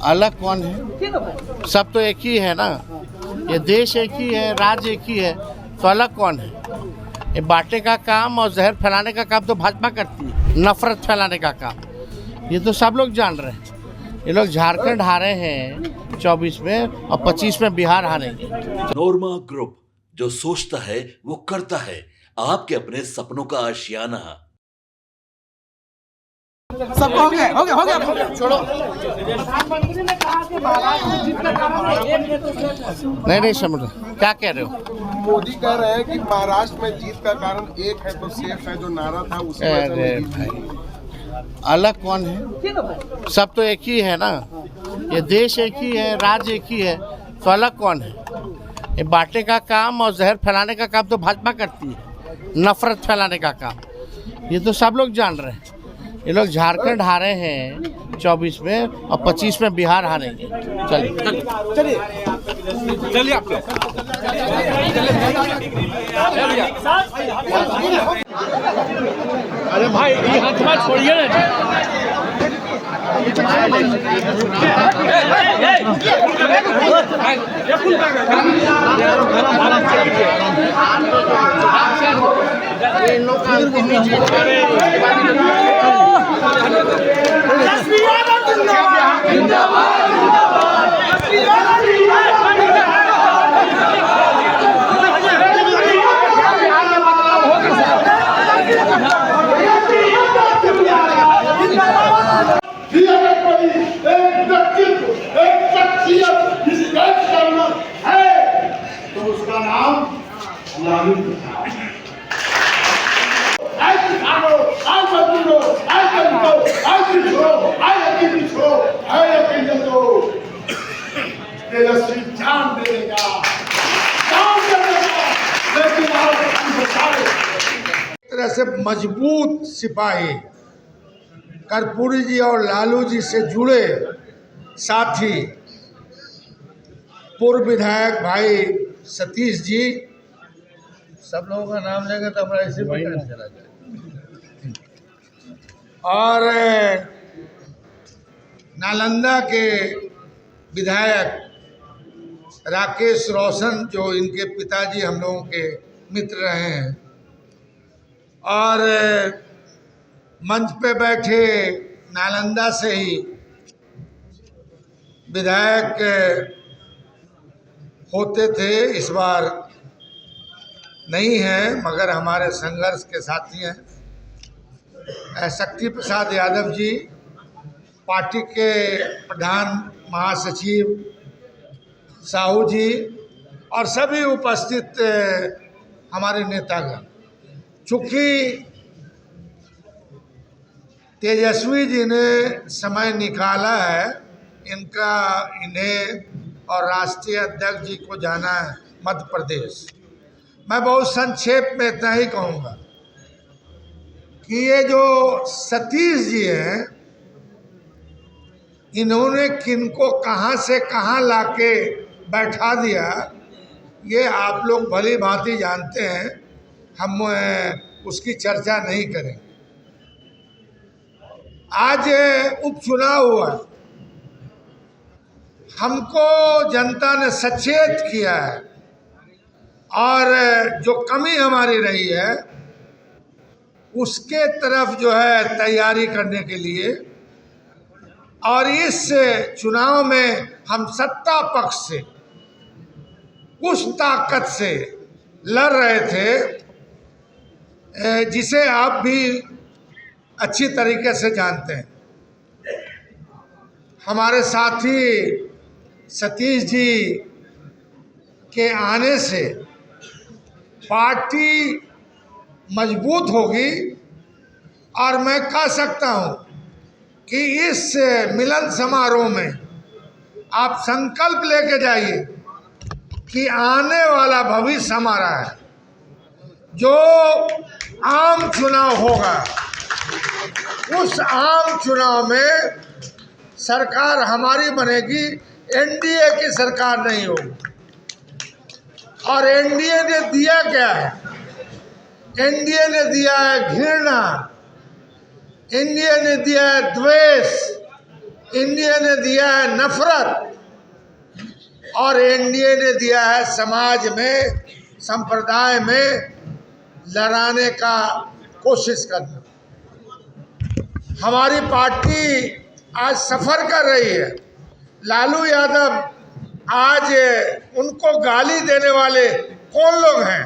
अलग कौन है? सब तो एक ही है ना। ये देश एक ही है, राज्य एक ही है, तो अलग कौन है? ये बांटने का काम और जहर फैलाने का काम तो भाजपा करती है, नफरत फैलाने का काम ये तो सब लोग जान रहे हैं। ये लोग झारखंड हारे हैं 24 में और 25 में बिहार हारेंगे। नोरमा ग्रुप, जो सोचता है वो करता है। आपके अपने सपनों का आशियाना। सबको हो गया छोड़ो। नहीं समझ रहे क्या कह रहे हो? मोदी कह रहे हैं कि महाराष्ट्र में जीत का कारण एक है तो सेफ है, जो नारा था उसकी वजह से अरे जीत भाई, हुई। अलग कौन है? सब तो एक ही है ना। ये देश एक ही है, राज्य एक ही है, तो अलग कौन है? ये बांटने का काम और जहर फैलाने का काम तो भाजपा करती है, नफरत फैलाने का काम ये तो सब लोग जान रहे हैं। ये लोग झारखंड हारे हैं 24 में और 25 में बिहार हारेंगे। चलिए चलिए आप अरे भाई ये हाथ में छोड़िए ना। उसका नाम लालू प्रसाद। तेजस्वी जान दे देगा, लेकिन एक तरह से मजबूत सिपाही कर्पूरी जी और लालू जी से जुड़े साथी पूर्व विधायक भाई सतीश जी, सब लोगों का नाम लेंगे तो हमारा ऐसे भी चला जाए, और नालंदा के विधायक राकेश रोशन जो इनके पिताजी हम लोगों के मित्र रहे हैं, और मंच पे बैठे नालंदा से ही विधायक होते थे, इस बार नहीं हैं मगर हमारे संघर्ष के साथी हैं। शक्ति प्रसाद यादव जी, पार्टी के प्रधान महासचिव साहू जी, और सभी उपस्थित हमारे नेतागण। चूँकि तेजस्वी जी ने समय निकाला है, इन्हें और राष्ट्रीय अध्यक्ष जी को जाना है मध्य प्रदेश। मैं बहुत संक्षेप में इतना ही कहूँगा कि ये जो सतीश जी हैं, इन्होंने किनको कहाँ से कहाँ लाके बैठा दिया, ये आप लोग भली भांति जानते हैं, हम उसकी चर्चा नहीं करेंगे। आज उपचुनाव हुआ, हमको जनता ने सचेत किया है, और जो कमी हमारी रही है उसके तरफ जो है तैयारी करने के लिए, और इस चुनाव में हम सत्ता पक्ष से उस ताकत से लड़ रहे थे जिसे आप भी अच्छी तरीके से जानते हैं। हमारे साथी सतीश जी के आने से पार्टी मजबूत होगी, और मैं कह सकता हूं कि इस मिलन समारोह में आप संकल्प लेके जाइए कि आने वाला भविष्य हमारा है। जो आम चुनाव होगा, उस आम चुनाव में सरकार हमारी बनेगी, एनडीए की सरकार नहीं होगी। और एनडीए ने दिया क्या है? एनडीए ने दिया है घृणा, एनडीए ने दिया है द्वेष, एनडीए ने दिया है नफरत और एनडीए ने दिया है समाज में, संप्रदाय में लड़ाने का कोशिश करना। हमारी पार्टी आज सफर कर रही है। लालू यादव आज उनको गाली देने वाले कौन लोग हैं?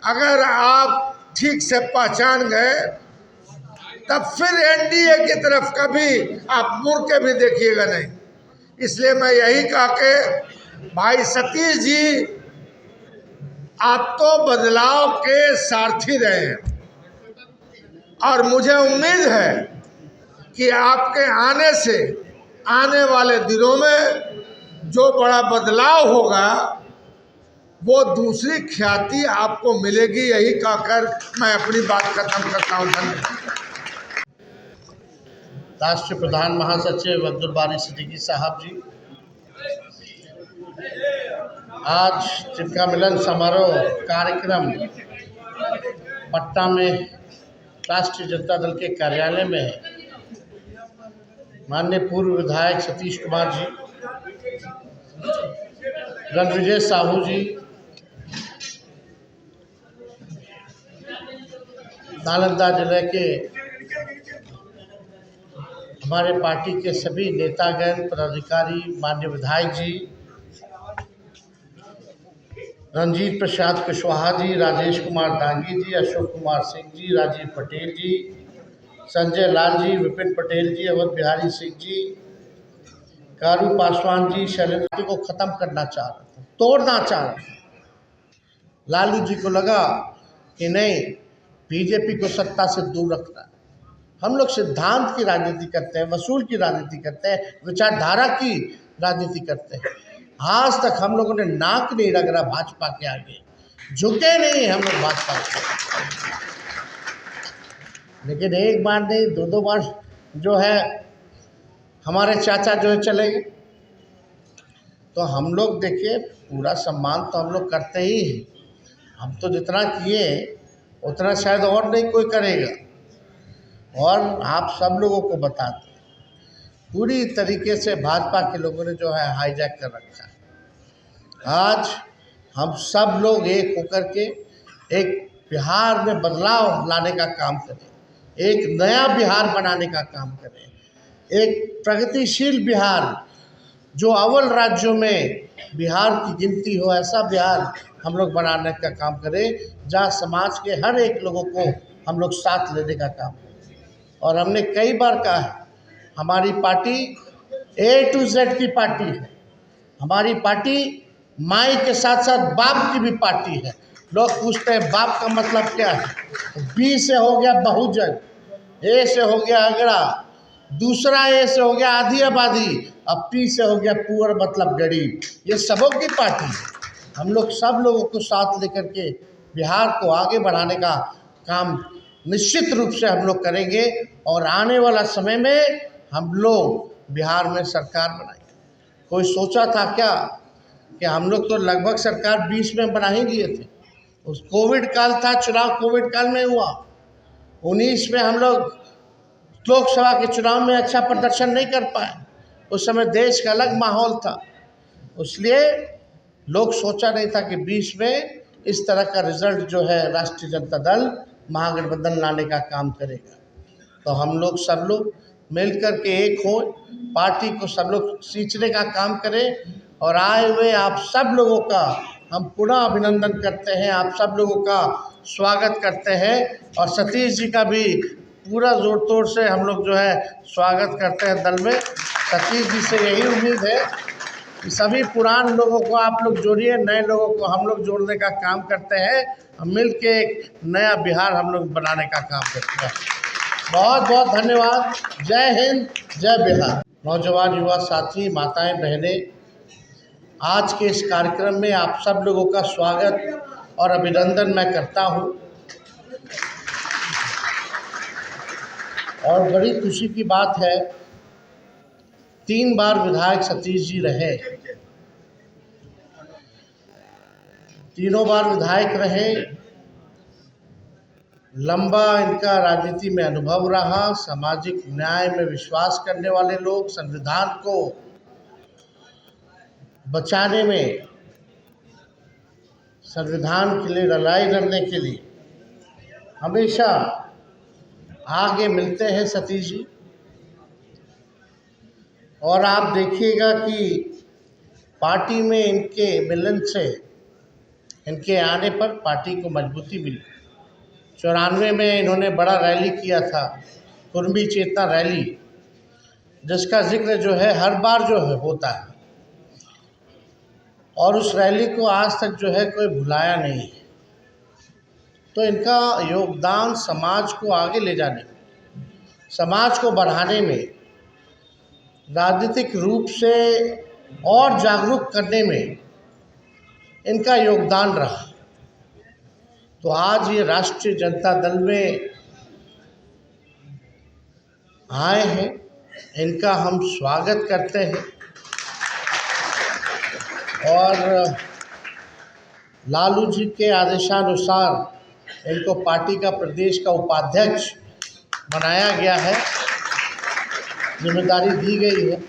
अगर आप ठीक से पहचान गए तब फिर एनडीए की तरफ कभी आप मुड़ के भी देखिएगा नहीं। इसलिए मैं यही कहा कि भाई सतीश जी, आप तो बदलाव के सारथी रहे हैं और मुझे उम्मीद है कि आपके आने से आने वाले दिनों में जो बड़ा बदलाव होगा वो दूसरी ख्याति आपको मिलेगी। यही कहकर मैं अपनी बात खत्म करता हूँ। धन्यवाद। राष्ट्रीय प्रधान महासचिव अब्दुल बारी सिद्दीकी साहब जी, आज जिनका मिलन समारोह कार्यक्रम पटना में राष्ट्रीय जनता दल के कार्यालय में है, माननीय पूर्व विधायक सतीश कुमार जी, रणविजय साहू जी, नालंदा जिले के हमारे पार्टी के सभी नेतागण, पदाधिकारी, माननीय विधायक जी, रंजीत प्रसाद कुशवाहा जी, राजेश कुमार दांगी जी, अशोक कुमार सिंह जी, राजीव पटेल जी, संजय लाल जी, विपिन पटेल जी, अवध बिहारी सिंह जी, कारू पासवान जी, शैलेंद्र को ख़त्म करना चाह रहे थे, तोड़ना चाह रहे थे। लालू जी को लगा कि नहीं, बीजेपी को सत्ता से दूर रखना। हम लोग सिद्धांत की राजनीति करते हैं, वसूल की राजनीति करते हैं, विचारधारा की राजनीति करते हैं। आज तक हम लोगों ने नाक नहीं रगड़ा भाजपा के आगे, झुके नहीं हम लोग भाजपा के। लेकिन एक बार नहीं, दो बार जो है हमारे चाचा जो है चले गए, तो हम लोग देखिए पूरा सम्मान तो हम लोग करते ही हैं। हम तो जितना किए उतना शायद और नहीं कोई करेगा। और आप सब लोगों को बताते हैं, पूरी तरीके से भाजपा के लोगों ने जो है हाईजैक कर रखा है। आज हम सब लोग एक होकर के एक बिहार में बदलाव लाने का काम करें, एक नया बिहार बनाने का काम करें, एक प्रगतिशील बिहार जो अव्वल राज्यों में बिहार की गिनती हो, ऐसा बिहार हम लोग बनाने का काम करें जहाँ समाज के हर एक लोगों को हम लोग साथ लेने का काम करें। और हमने कई बार कहा है, हमारी पार्टी A to Z की पार्टी है। हमारी पार्टी माई के साथ साथ बाप की भी पार्टी है। लोग पूछते हैं बाप का मतलब क्या है? B से हो गया बहुजन, A से हो गया अगड़ा, दूसरा A से हो गया आधी आबादी, अब P से हो गया पुअर मतलब गरीब। ये सबों की पार्टी है। हम लोग सब लोगों को साथ लेकर के बिहार को आगे बढ़ाने का काम निश्चित रूप से हम लोग करेंगे और आने वाला समय में हम लोग बिहार में सरकार बनाएंगे। कोई सोचा था क्या कि हम लोग तो लगभग सरकार 20 में बना ही दिए थे। उस कोविड काल था, चुनाव कोविड काल में हुआ। 19 में हम लोग लोकसभा के चुनाव में अच्छा प्रदर्शन नहीं कर पाए। उस समय देश का अलग माहौल था, इसलिए लोग सोचा नहीं था कि 20 में इस तरह का रिजल्ट जो है राष्ट्रीय जनता दल महागठबंधन लाने का काम करेगा। तो हम लोग सब लोग मिल कर के एक हो, पार्टी को सब लोग सींचने का काम करें। और आए हुए आप सब लोगों का हम पुनः अभिनंदन करते हैं, आप सब लोगों का स्वागत करते हैं और सतीश जी का भी पूरा जोर तोड़ से हम लोग जो है स्वागत करते हैं दल में। सतीश जी से यही उम्मीद है कि सभी पुराने लोगों को आप लोग जोड़िए, नए लोगों को हम लोग जोड़ने का काम करते हैं, मिल के एक नया बिहार हम लोग बनाने का काम करते हैं। बहुत बहुत धन्यवाद। जय हिंद, जय बिहार। नौजवान युवा साथी, माताएं, बहनें, आज के इस कार्यक्रम में आप सब लोगों का स्वागत और अभिनंदन मैं करता हूं। और बड़ी खुशी की बात है, 3 बार विधायक सतीश जी रहे, तीनों बार विधायक रहे, लंबा इनका राजनीति में अनुभव रहा। सामाजिक न्याय में विश्वास करने वाले लोग, संविधान को बचाने में, संविधान के लिए लड़ाई लड़ने के लिए हमेशा आगे मिलते हैं सतीश जी। और आप देखिएगा कि पार्टी में इनके मिलन से, इनके आने पर पार्टी को मजबूती मिली। 94 में इन्होंने बड़ा रैली किया था, कुर्मी चेतना रैली, जिसका जिक्र जो है हर बार जो है होता है, और उस रैली को आज तक जो है कोई भुलाया नहीं है। तो इनका योगदान समाज को आगे ले जाने में, समाज को बढ़ाने में, राजनीतिक रूप से और जागरूक करने में इनका योगदान रहा। तो आज ये राष्ट्रीय जनता दल में आए हैं, इनका हम स्वागत करते हैं। और लालू जी के आदेशानुसार इनको पार्टी का प्रदेश का उपाध्यक्ष बनाया गया है, जिम्मेदारी दी गई है,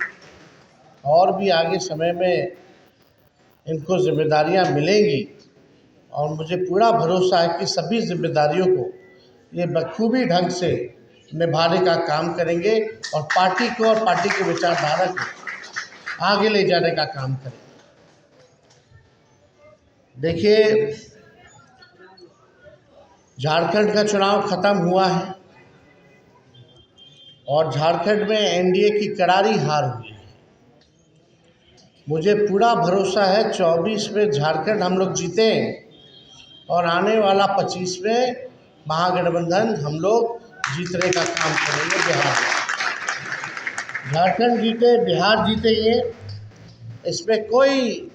और भी आगे समय में इनको जिम्मेदारियां मिलेंगी। और मुझे पूरा भरोसा है कि सभी जिम्मेदारियों को ये बखूबी ढंग से निभाने का काम करेंगे और पार्टी को और पार्टी की विचारधारा को आगे ले जाने का काम करेंगे। देखिए, झारखंड का चुनाव खत्म हुआ है और झारखंड में एनडीए की करारी हार हुई है। मुझे पूरा भरोसा है 24 में झारखंड हम लोग जीतें और आने वाला 25 में महागठबंधन हम लोग जीतने का काम करेंगे। बिहार, झारखंड जीते, बिहार जीतेंगे, इसमें कोई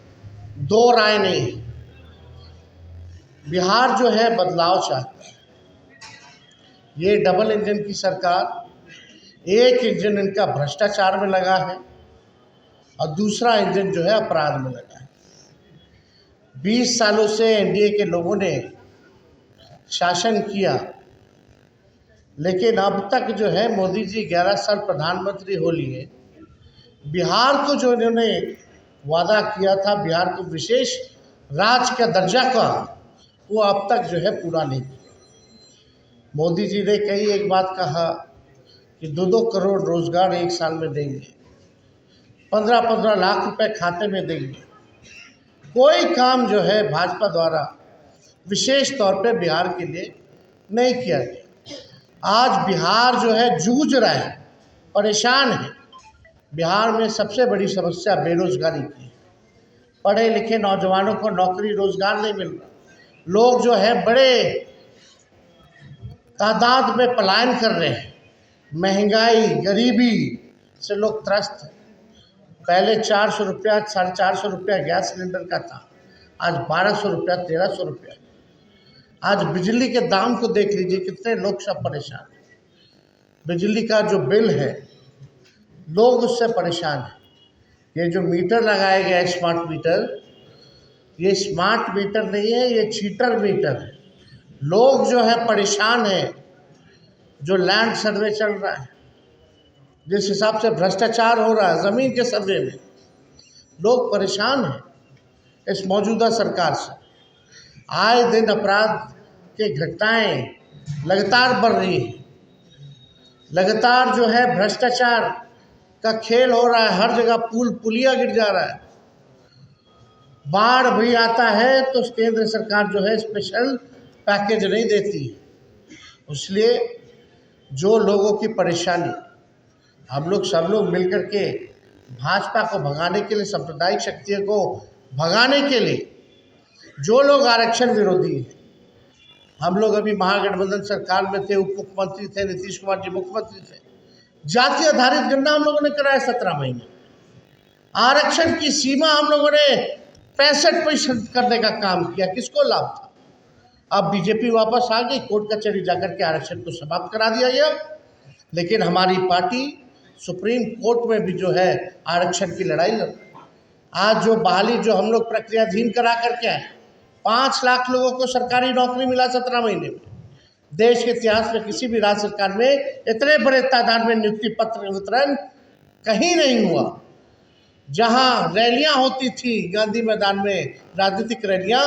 दो राय नहीं है। बिहार जो है बदलाव चाहता है। ये डबल इंजन की सरकार, एक इंजन इनका भ्रष्टाचार में लगा है और दूसरा इंजन जो है अपराध में लगा है। 20 सालों से एनडीए के लोगों ने शासन किया, लेकिन अब तक जो है मोदी जी 11 साल प्रधानमंत्री हो लिए, बिहार को जो इन्होंने वादा किया था, बिहार को विशेष राज्य का दर्जा का, वो अब तक जो है पूरा नहीं किया। मोदी जी ने कई एक बात कहा कि 2-2 करोड़ रोजगार एक साल में देंगे, 15-15 लाख रुपए खाते में देंगे। कोई काम जो है भाजपा द्वारा विशेष तौर पे बिहार के लिए नहीं किया गया। आज बिहार जो है जूझ रहा है, परेशान है। बिहार में सबसे बड़ी समस्या बेरोजगारी की है। पढ़े लिखे नौजवानों को नौकरी रोजगार नहीं मिल रहा। लोग जो है बड़े तादाद में पलायन कर रहे हैं। महंगाई, गरीबी से लोग त्रस्त हैं। पहले 400 रुपया, 450 रुपया गैस सिलेंडर का था, आज 1200 रुपया, 1300 रुपया। आज बिजली के दाम को देख लीजिए, कितने लोग सब परेशान हैं। बिजली का जो बिल है, लोग उससे परेशान हैं। ये जो मीटर लगाया गया है, स्मार्ट मीटर, ये स्मार्ट मीटर नहीं है, ये चीटर मीटर है। लोग जो है परेशान हैं। जो लैंड सर्वे चल रहा है, जिस हिसाब से भ्रष्टाचार हो रहा है ज़मीन के सर्वे में, लोग परेशान हैं इस मौजूदा सरकार से। आए दिन अपराध के घटनाएं लगातार बढ़ रही हैं। लगातार जो है भ्रष्टाचार का खेल हो रहा है। हर जगह पुल पुलिया गिर जा रहा है। बाढ़ भी आता है तो केंद्र सरकार जो है स्पेशल पैकेज नहीं देती। इसलिए जो लोगों की परेशानी, हम लोग सब लोग मिलकर के भाजपा को भगाने के लिए, सांप्रदायिक शक्तियों को भगाने के लिए, जो लोग आरक्षण विरोधी हैं, हम लोग अभी महागठबंधन सरकार में थे, उप मुख्यमंत्री थे, नीतीश कुमार जी मुख्यमंत्री थे, जाति आधारित गणना हम लोगों ने कराया 17 महीने। आरक्षण की सीमा हम लोगों ने 65% करने का काम किया। किसको लाभ था? अब बीजेपी वापस आ गई, कोर्ट कचहरी जाकर के आरक्षण को समाप्त करा दिया गया। लेकिन हमारी पार्टी सुप्रीम कोर्ट में भी जो है आरक्षण की लड़ाई लड़। आज जो बहाली जो हम लोग प्रक्रियाधीन करा करके आए, 5 लाख लोगों को सरकारी नौकरी मिला 17 महीने में। देश के इतिहास में किसी भी राज्य सरकार में इतने बड़े तादाद में नियुक्ति पत्र वितरण कहीं नहीं हुआ। जहां रैलियां होती थी गांधी मैदान में, राजनीतिक रैलियां,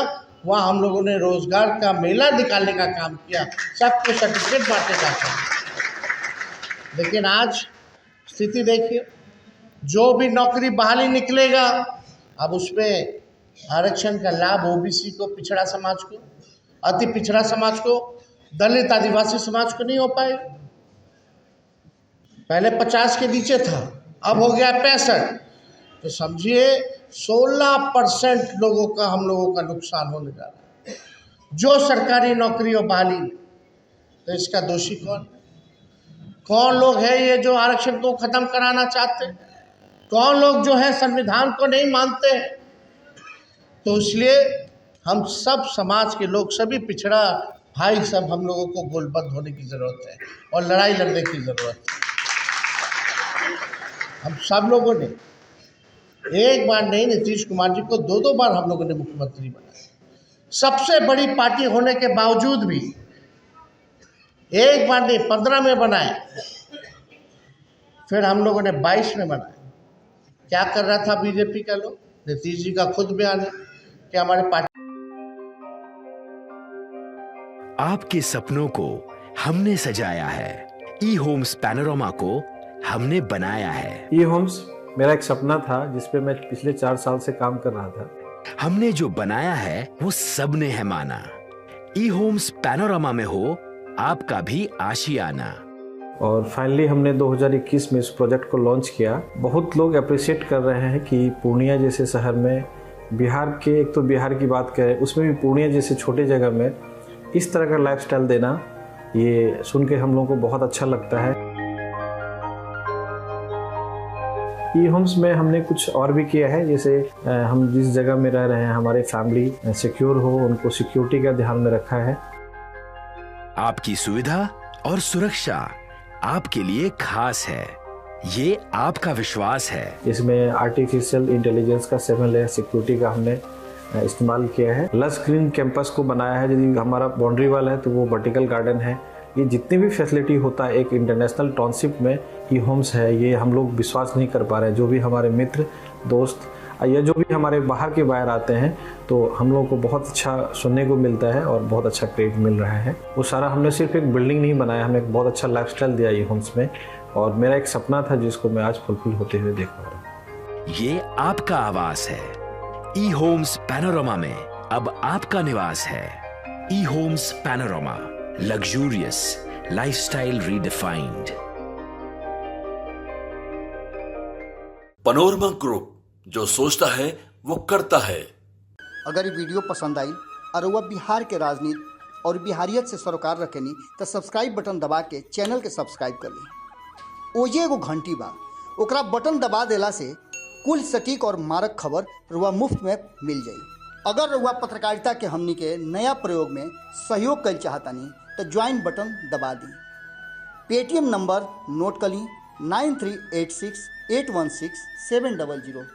वहाँ हम लोगों ने रोजगार का मेला निकालने का काम किया, सबको सर्टिफिकेट बांटने का काम। लेकिन आज स्थिति देखिए, जो भी नौकरी बहाली निकलेगा अब उसमें आरक्षण का लाभ ओबीसी को, पिछड़ा समाज को, अति पिछड़ा समाज को, दलित आदिवासी समाज को नहीं हो पाएगा। पहले 50 के नीचे था, अब हो गया 65। तो समझिए 16% लोगों का, हम लोगों का नुकसान होने जा रहा है जो सरकारी नौकरी और बहाली में। तो इसका दोषी कौन लोग हैं ये जो आरक्षण को खत्म कराना चाहते हैं? कौन लोग जो है संविधान को नहीं मानते हैं? तो इसलिए हम सब समाज के लोग, सभी पिछड़ा भाई, सब हम लोगों को गोलबद्ध होने की ज़रूरत है और लड़ाई लड़ने की ज़रूरत है। हम सब लोगों ने एक बार नहीं, नीतीश कुमार जी को 2 बार हम लोगों ने मुख्यमंत्री बनाया। सबसे बड़ी पार्टी होने के बावजूद भी एक बार नहीं 15 में बनाए, फिर हम लोगों ने 22 में बनाया। क्या कर रहा था बीजेपी का लोग? नीतीश जी का खुद बयान है कि हमारे पार्टी। आपके सपनों को हमने सजाया है, ई होम्स पैनोरमा को हमने बनाया है। ई होम्स मेरा एक सपना था जिस पे मैं पिछले 4 साल से काम कर रहा था। हमने जो बनाया है वो सबने है माना। ई होम्स पैनोरमा में हो आपका भी आशियाना। और फाइनली हमने 2021 में इस प्रोजेक्ट को लॉन्च किया। बहुत लोग अप्रिशिएट कर रहे हैं कि पूर्णिया जैसे शहर में, बिहार के, एक तो बिहार की बात करें उसमें भी पूर्णिया जैसे छोटे जगह में इस तरह का लाइफस्टाइल देना, ये सुन के हम लोगों को बहुत अच्छा लगता है। ई होम्स में हमने कुछ और भी किया है, जैसे हम जिस जगह में रह रहे हैं हमारे फैमिली सिक्योर हो, उनको सिक्योरिटी का ध्यान में रखा है। आपकी सुविधा और सुरक्षा आपके लिए खास है, ये आपका विश्वास है। इसमें आर्टिफिशियल इंटेलिजेंस का 7 लेयर सिक्योरिटी का हमने इस्तेमाल किया है। लस ग्रीन कैंपस को बनाया है। यदि हमारा बाउंड्री वाल है तो वो वर्टिकल गार्डन है। ये जितनी भी फैसिलिटी होता है एक इंटरनेशनल टाउनशिप में, ई होम्स है, ये हम लोग विश्वास नहीं कर पा रहे हैं। जो भी हमारे मित्र, दोस्त या जो भी हमारे बाहर के बाहर आते हैं तो हम लोगों को बहुत अच्छा सुनने को मिलता है और बहुत अच्छा क्रेडिट मिल रहा है। वो सारा हमने सिर्फ एक बिल्डिंग नहीं बनाया, हमने एक बहुत अच्छा लाइफस्टाइल दिया ई होम्स में, और मेरा एक सपना था जिसको मैं आज फुलफिल होते हुए देख पा रहा हूँ। ये आपका आवास है। ई होम्स पैनोरमा में अब आपका निवास है। E Homes Panorama, luxurious lifestyle redefined. Panorama group, जो सोचता है वो करता है। अगर ये वीडियो पसंद आई और वह बिहार के राजनीति और बिहारियत से सरोकार रखेनी तो सब्सक्राइब बटन दबा के चैनल के सब्सक्राइब कर ली। ओजे एगो घंटी बा, ओकरा बटन दबा देला से कुल सटीक और मारक खबर रुआ मुफ्त में मिल जाई। अगर रुआ पत्रकारिता के हमनी के नया प्रयोग में सहयोग कर चाहतानी तो ज्वाइन बटन दबा दी। पेटीएम नंबर नोट कर ली 9386816700।